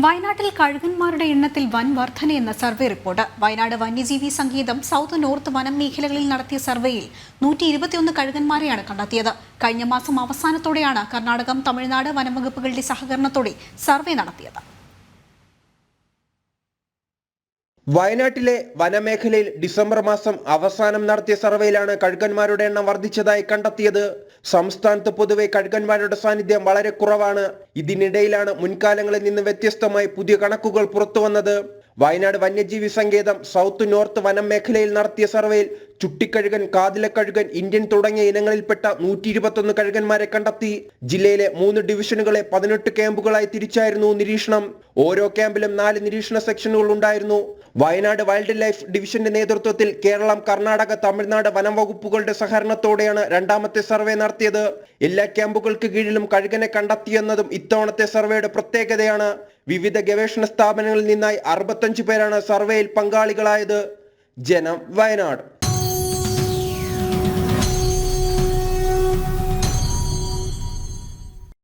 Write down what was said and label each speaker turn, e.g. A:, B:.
A: വയനാട്ടിൽ കഴുകന്മാരുടെ എണ്ണത്തിൽ വൻ വർധനയെന്ന സർവേ റിപ്പോർട്ട്. വയനാട് വന്യജീവി സങ്കേതം സൗത്ത് നോർത്ത് വനം മേഖലകളിൽ നടത്തിയ സർവേയിൽ 121 കഴുകന്മാരെയാണ് കണ്ടെത്തിയത്. കഴിഞ്ഞ മാസം അവസാനത്തോടെയാണ് കർണാടകം, തമിഴ്നാട് വനംവകുപ്പുകളുടെ സഹകരണത്തോടെ സർവേ നടത്തിയത്.
B: വയനാട്ടിലെ വനമേഖലയിൽ ഡിസംബർ മാസം അവസാനം നടത്തിയ സർവേയിലാണ് കഴുകന്മാരുടെ എണ്ണം വർദ്ധിച്ചതായി കണ്ടെത്തിയത്. സംസ്ഥാനത്ത് പൊതുവെ കഴുകന്മാരുടെ സാന്നിധ്യം വളരെ കുറവാണ്. ഇതിനിടയിലാണ് മുൻകാലങ്ങളിൽ നിന്ന് വ്യത്യസ്തമായി പുതിയ കണക്കുകൾ പുറത്തുവന്നത്. വയനാട് വന്യജീവി സങ്കേതം സൗത്ത് നോർത്ത് വനം മേഖലയിൽ നടത്തിയ സർവേയിൽ ചുട്ടിക്കഴുകൻ, കാതിലക്കഴുകൻ, ഇന്ത്യൻ തുടങ്ങിയ ഇനങ്ങളിൽപ്പെട്ട 121 കഴുകന്മാരെ കണ്ടെത്തി. ജില്ലയിലെ 3 ഡിവിഷനുകളെ 18 ക്യാമ്പുകളായി തിരിച്ചായിരുന്നു നിരീക്ഷണം. ഓരോ ക്യാമ്പിലും 4 നിരീക്ഷണ സെക്ഷനുകൾ ഉണ്ടായിരുന്നു. വയനാട് വൈൽഡ് ലൈഫ് ഡിവിഷന്റെ നേതൃത്വത്തിൽ കേരളം, കർണാടക, തമിഴ്നാട് വനം വകുപ്പുകളുടെ സഹകരണത്തോടെയാണ് രണ്ടാമത്തെ സർവേ നടത്തിയത്. എല്ലാ ക്യാമ്പുകൾക്ക് കീഴിലും കഴുകനെ കണ്ടെത്തിയെന്നതും ഇത്തവണത്തെ സർവേയുടെ പ്രത്യേകതയാണ്. വിവിധ ഗവേഷണ സ്ഥാപനങ്ങളിൽ നിന്നായി 65 പേരാണ് സർവേയിൽ പങ്കാളികളായത്. ജനം, വയനാട്.